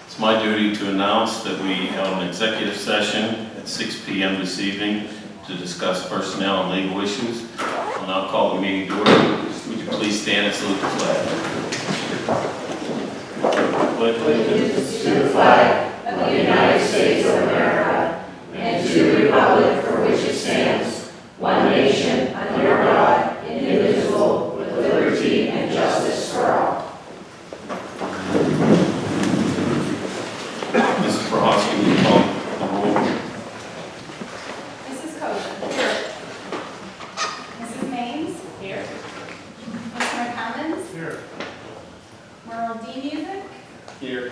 It's my duty to announce that we held an executive session at 6 p.m. this evening to discuss personnel and legal issues. I'll now call the meeting to order. Would you please stand and salute the flag? Pledge allegiance to the flag of the United States of America and to the republic for which it stands, one nation, under God, indivisible, with liberty and justice for all. Mrs. Prohaski, will you call the roll? Mrs. Cozen. Here. Mrs. Maines. Here. Mr. McCommons. Here. Merle D. Music. Here.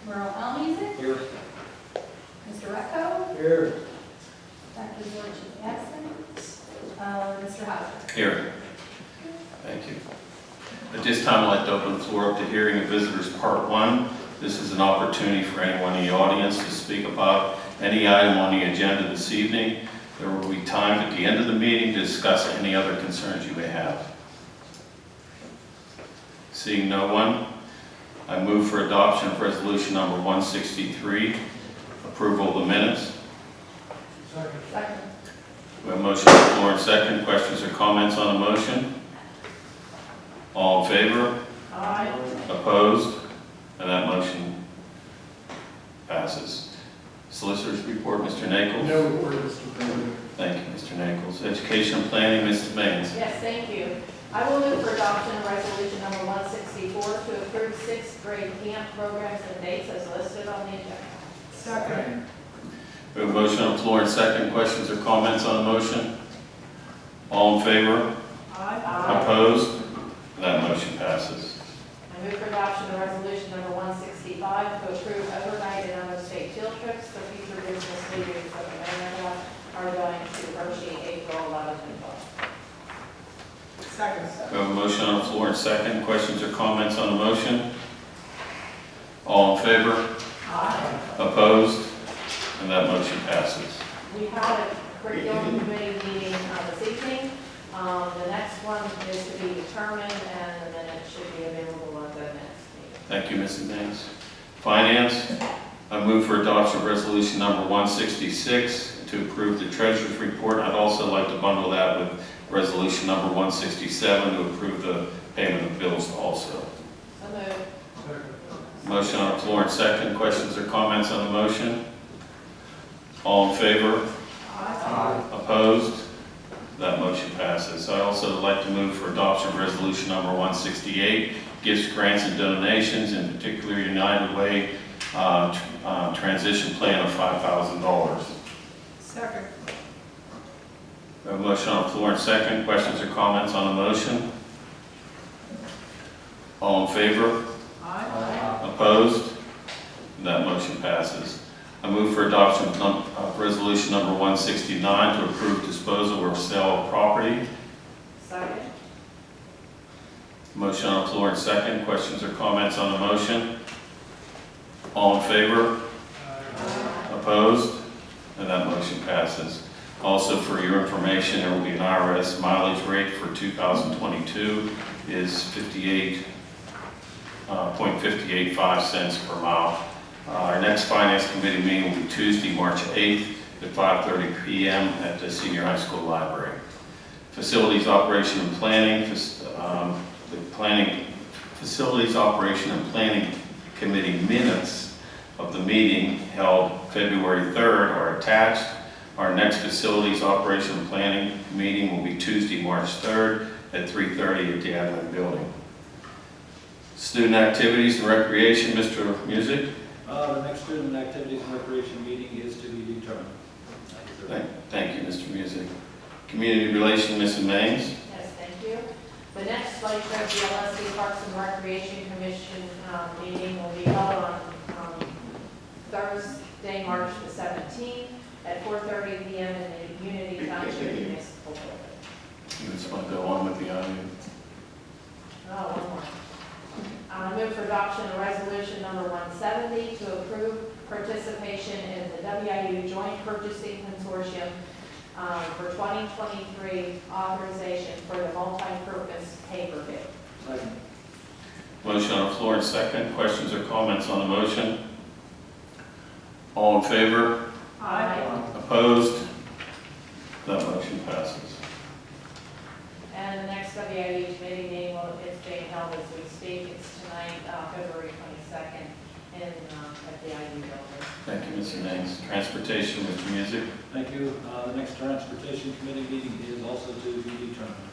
Merle L. Music. Here. Mr. Recco. Here. Dr. George is absent. Mr. Hauser. Here. Thank you. At this time, I'd like to open the floor up to hearing of visitors part 1. This is an opportunity for anyone in the audience to speak about any item on the agenda this evening. There will be time at the end of the meeting to discuss any other concerns you may have. Seeing no one, I move for adoption of resolution number 163, approval of the minutes. Second. We have a motion on the floor and second. Questions or comments on the motion? All in favor? Aye. Opposed? And that motion passes. Solicitors report, Mr. Nichols. No report, Mr. President. Thank you, Mr. Nichols. Education and Planning, Mrs. Maines. Yes, thank you. I will move for adoption of resolution number 164 to approve 6th grade camp programs and dates as listed on the agenda. Second. We have a motion on the floor and second. Questions or comments on the motion? All in favor? Aye. Opposed? That motion passes. I move for adoption of resolution number 165 to approve overnight and out-of-state field trips for future business leaders of America are going to Hershey, April 11th and 12th. Second. We have a motion on the floor and second. Questions or comments on the motion? All in favor? Aye. Opposed? And that motion passes. We had a curriculum committee meeting this evening. The next one is to be determined, and the minutes should be available at the next meeting. Thank you, Mrs. Maines. Finance, I move for adoption of resolution number 166 to approve the treasurer's report. I'd also like to bundle that with resolution number 167 to approve the payment of bills also. So moved. Motion on the floor and second. Questions or comments on the motion? All in favor? Aye. Opposed? That motion passes. I also would like to move for adoption of resolution number 168, gifts, grants, and donations, in particular United Way transition plan of $5,000. Second. We have a motion on the floor and second. Questions or comments on the motion? All in favor? Aye. Opposed? That motion passes. I move for adoption of resolution number 169 to approve disposal or sale of property. Second. Motion on the floor and second. Questions or comments on the motion? All in favor? Opposed? And that motion passes. Also, for your information, there will be an IRS mileage rate for 2022 is 58.585 cents per mile. Our next Finance Committee meeting will be Tuesday, March 8th at 5:30 p.m. at the Senior High School Library. Facilities Operation and Planning, Facilities Operation and Planning Committee minutes of the meeting held February 3rd are attached. Our next Facilities Operation and Planning meeting will be Tuesday, March 3rd at 3:30 at the Admin Building. Student Activities and Recreation, Mr. Music. The next student activities and recreation meeting is to be determined. Thank you, Mr. Music. Community Relation, Mrs. Maines. Yes, thank you. The next Lakeshore GLSC Parks and Recreation Commission meeting will be held on Thursday, March the 17th at 4:30 p.m. in the Unity Township Municipal Building. You just want to go on with the item? Oh, one more. I move for adoption of resolution number 170 to approve participation in the WIU Joint Purchasing Consortium for 2023 authorization for the multi-purpose paper bid. Second. Motion on the floor and second. Questions or comments on the motion? All in favor? Aye. Opposed? That motion passes. And the next WIU committee meeting, well, it's being held as we speak. It's tonight, February 22nd, at the IU building. Thank you, Mr. Names. Transportation, Mr. Music. Thank you. The next Transportation Committee meeting is also to be determined.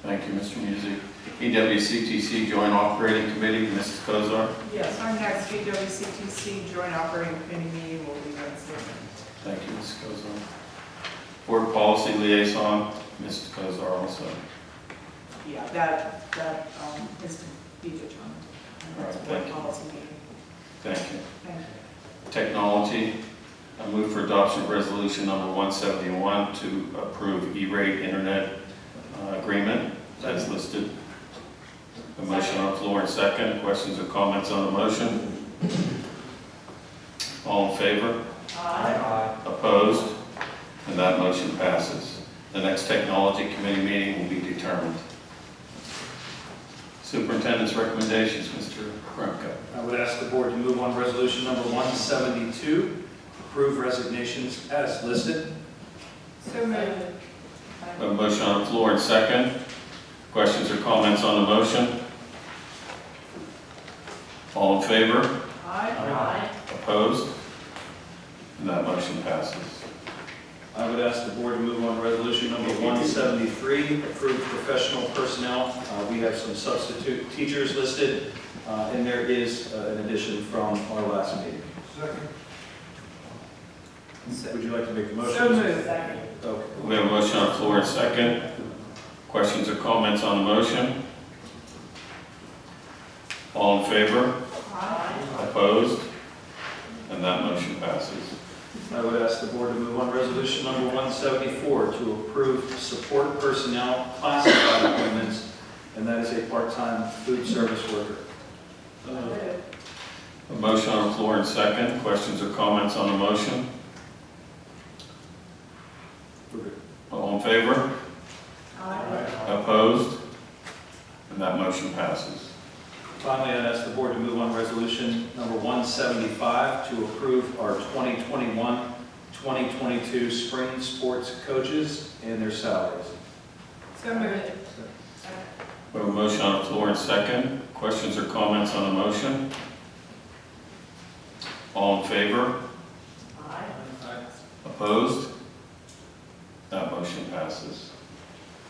Thank you, Mr. Music. EWCTC Joint Operating Committee, Mrs. Kozar. Yes, our next EWCTC Joint Operating Committee meeting will be Wednesday. Thank you, Mrs. Kozar. Board Policy Liaison, Mrs. Kozar also. Yeah, that is to be determined. And that's All right, board thank you. policy meeting. Thank you. Thank you. Technology, I move for adoption of resolution number 171 to approve E-rate internet agreement as listed. A motion on the floor and second. Questions or comments on the motion? All in favor? Aye. Opposed? And that motion passes. The next technology committee meeting will be determined. Superintendent's recommendations, Mr. Kremka. I would ask the board to move on resolution number 172, approve resignations as listed. So moved. A motion on the floor and second. Questions or comments on the motion? All in favor? Aye. Opposed? And that motion passes. I would ask the board to move on resolution number 173, approve professional personnel. We have some substitute teachers listed, and there is an addition from our last meeting. Would you like to make the motion? So moved. Okay. We have a motion on the floor and second. Questions or comments on the motion? All in favor? Aye. Opposed? And that motion passes. I would ask the board to move on resolution number 174 to approve support personnel classified appointments, and that is a part-time food service worker. A motion on the floor and second. Questions or comments on the motion? All in favor? Aye. Opposed? And that motion passes. Finally, I'd ask the board to move on resolution number 175 to approve our 2021-2022 spring sports coaches and their salaries. So moved. We have a motion on the floor and second. Questions or comments on the motion? All in favor? Opposed? That motion passes.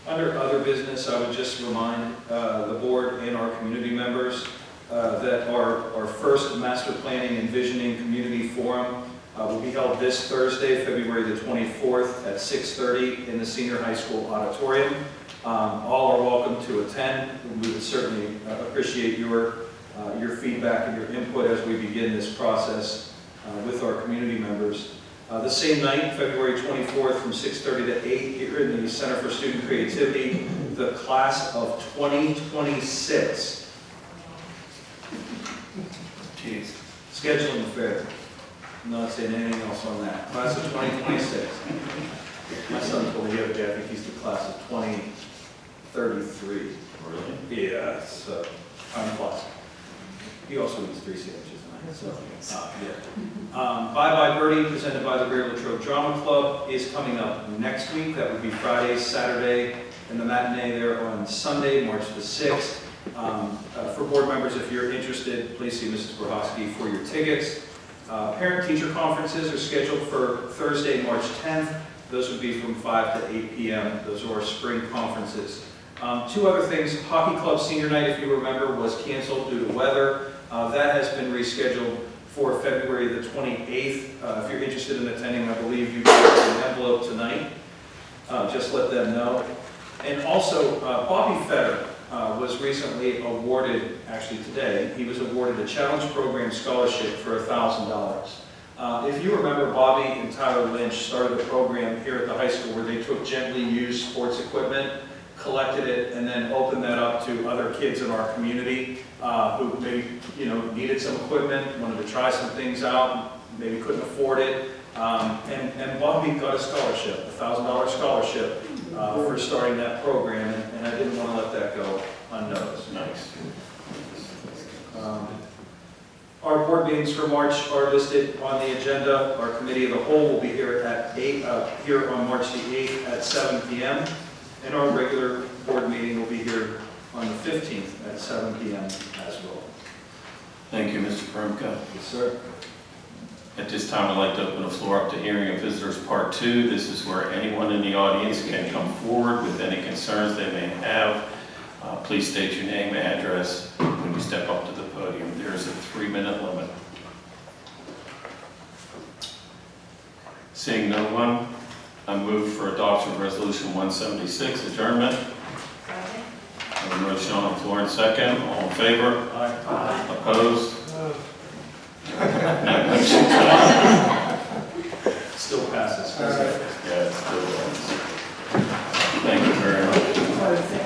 Under other business, I would just remind the board and our community members that our first Master Planning and Visioning Community Forum will be held this Thursday, February the 24th at 6:30 in the Senior High School Auditorium. All are welcome to attend. We would certainly appreciate your feedback and your input as we begin this process with our community members. The same night, February 24th, from 6:30 to 8, here in the Center for Student Creativity, the class of 2026. Jeez. Scheduling affair. I'm not saying anything else on that. Class of 2026. My son told me the other day, I think he's the class of 2033. Really? Yeah, it's time flies. He also eats 3 sandwiches a night, so, yeah. Bye Bye Birdie, presented by the Greater Latrobe Drama Club, is coming up next week. That would be Friday, Saturday, and the matinee there on Sunday, March the 6th. For board members, if you're interested, please see Mrs. Brohowski for your tickets. Parent-teacher conferences are scheduled for Thursday, March 10th. Those would be from 5 to 8 p.m. Those are our spring conferences. 2 other things. Hockey Club Senior Night, if you remember, was canceled due to weather. That has been rescheduled for February the 28th. If you're interested in attending, I believe you got an envelope tonight. Just let them know. And also, Bobby Fetter was recently awarded, actually today, he was awarded a Challenge Program Scholarship for $1,000. If you remember, Bobby and Tyler Lynch started a program here at the high school where they took gently used sports equipment, collected it, and then opened that up to other kids in our community who maybe needed some equipment, wanted to try some things out, maybe couldn't afford it. And Bobby got a scholarship, a $1,000 scholarship for starting that program, and I didn't want to let that go unnoticed. Nice. Our board meetings for March are listed on the agenda. Our committee of the whole will be here at 8, here on March the 8th at 7 p.m. And our regular board meeting will be here on the 15th at 7 p.m. as well. Thank you, Mr. Perimka. Yes, sir. At this time, I'd like to open the floor up to hearing of visitors part 2. This is where anyone in the audience can come forward with any concerns they may have. Please state your name, address when you step up to the podium. There is a 3-minute limit. Seeing no one, I move for adoption of Resolution 176, adjournment. Second. I have a motion on the floor and second. All in favor? Aye. Opposed? That motion passes. Still passes. Yeah, it's still there.